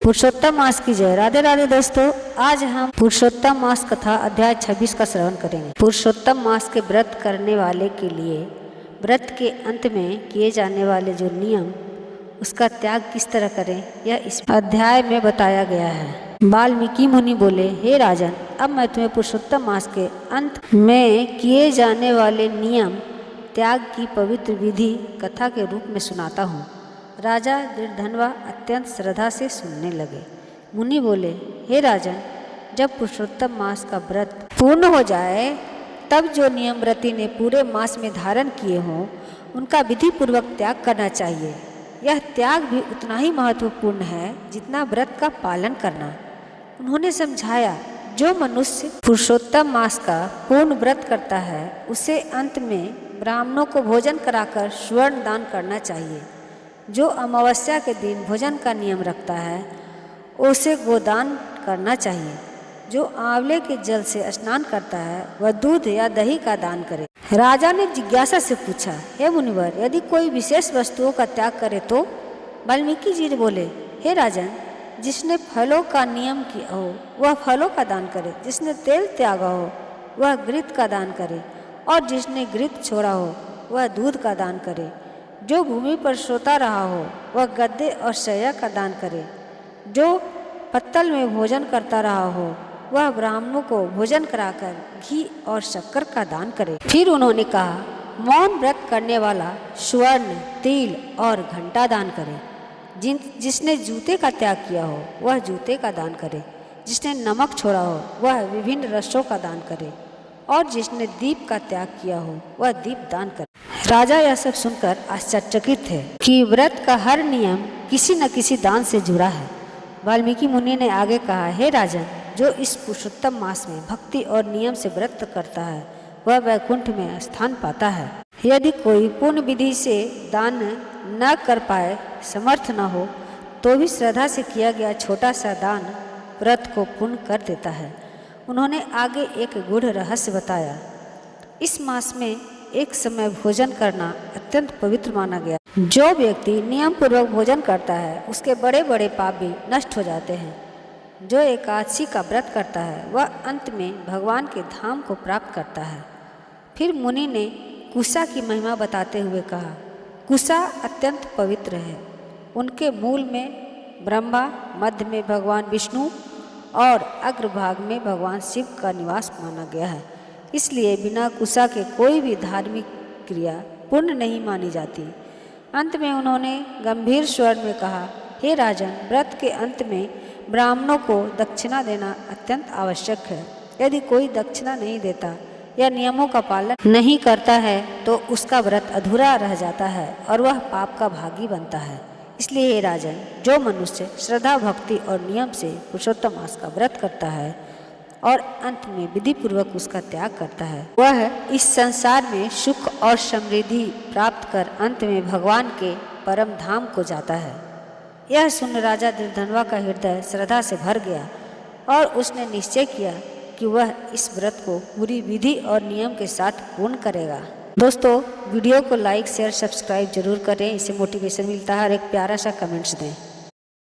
पुरुषोत्तम मास की जय। राधे राधे दोस्तों, आज हम पुरुषोत्तम मास कथा अध्याय 26 का श्रवण करेंगे। पुरुषोत्तम मास के व्रत करने वाले के लिए व्रत के अंत में किए जाने वाले जो नियम, उसका त्याग किस तरह करें, यह इस अध्याय में बताया गया है। वाल्मीकि मुनि बोले, हे राजन, अब मैं तुम्हें पुरुषोत्तम मास के अंत में किए जाने वाले नियम त्याग की पवित्र विधि कथा के रूप में सुनाता हूँ। राजा दृढ़धनवा अत्यंत श्रद्धा से सुनने लगे। मुनि बोले, हे राजन, जब पुरुषोत्तम मास का व्रत पूर्ण हो जाए तब जो नियम व्रती ने पूरे मास में धारण किए हों उनका विधि पूर्वक त्याग करना चाहिए। यह त्याग भी उतना ही महत्वपूर्ण है जितना व्रत का पालन करना। उन्होंने समझाया, जो मनुष्य पुरुषोत्तम मास का पूर्ण व्रत करता है उसे अंत में ब्राह्मणों को भोजन कराकर स्वर्ण दान करना चाहिए। जो अमावस्या के दिन भोजन का नियम रखता है उसे गोदान करना चाहिए। जो आंवले के जल से स्नान करता है वह दूध या दही का दान करे। राजा ने जिज्ञासा से पूछा, हे मुनिवर, यदि कोई विशेष वस्तुओं का त्याग करे तो? वाल्मीकि जी बोले, हे राजन, जिसने फलों का नियम किया हो वह फलों का दान करे, जिसने तेल त्यागा हो वह घृत का दान करे, और जिसने घृत छोड़ा हो वह दूध का दान करे। जो भूमि पर सोता रहा हो वह गद्दे और शैया का दान करे। जो पत्तल में भोजन करता रहा हो वह ब्राह्मणों को भोजन कराकर घी और शक्कर का दान करे। फिर उन्होंने कहा, मौन व्रत करने वाला स्वर्ण, तिल और घंटा दान करे। जिसने जूते का त्याग किया हो वह जूते का दान करे। जिसने नमक छोड़ा हो वह विभिन्न रसों का दान करे, और जिसने दीप का त्याग किया हो वह दीप दान करे। राजा यह सब सुनकर आश्चर्यचकित थे कि व्रत का हर नियम किसी न किसी दान से जुड़ा है। वाल्मीकि मुनि ने आगे कहा, हे राजन, जो इस पुरुषोत्तम मास में भक्ति और नियम से व्रत करता है वह वैकुंठ में स्थान पाता है। यदि कोई पूर्ण विधि से दान न कर पाए, समर्थ न हो, तो भी श्रद्धा से किया गया छोटा सा दान व्रत को पूर्ण कर देता है। उन्होंने आगे एक गूढ़ रहस्य बताया। इस मास में एक समय भोजन करना अत्यंत पवित्र माना गया। जो व्यक्ति नियम पूर्वक भोजन करता है उसके बड़े बड़े पाप भी नष्ट हो जाते हैं। जो एकादशी का व्रत करता है वह अंत में भगवान के धाम को प्राप्त करता है। फिर मुनि ने कुशा की महिमा बताते हुए कहा, कुशा अत्यंत पवित्र है। उनके मूल में ब्रह्मा, मध्य में भगवान विष्णु और अग्रभाग में भगवान शिव का निवास माना गया है। इसलिए बिना कुशा के कोई भी धार्मिक क्रिया पूर्ण नहीं मानी जाती। अंत में उन्होंने गंभीर स्वर में कहा, हे राजन, व्रत के अंत में ब्राह्मणों को दक्षिणा देना अत्यंत आवश्यक है। यदि कोई दक्षिणा नहीं देता या नियमों का पालन नहीं करता है तो उसका व्रत अधूरा रह जाता है और वह पाप का भागी बनता है। इसलिए हे राजन, जो मनुष्य श्रद्धा, भक्ति और नियम से पुरुषोत्तम मास का व्रत करता है और अंत में विधि पूर्वक उसका त्याग करता है वह इस संसार में सुख और समृद्धि प्राप्त कर अंत में भगवान के परम धाम को जाता है। यह सुन राजा दृढ़धनवा का हृदय श्रद्धा से भर गया और उसने निश्चय किया कि वह इस व्रत को पूरी विधि और नियम के साथ पूर्ण करेगा। दोस्तों, वीडियो को लाइक, शेयर, सब्सक्राइब जरूर करें। इससे मोटिवेशन मिलता है और एक प्यारा सा कमेंट्स दें।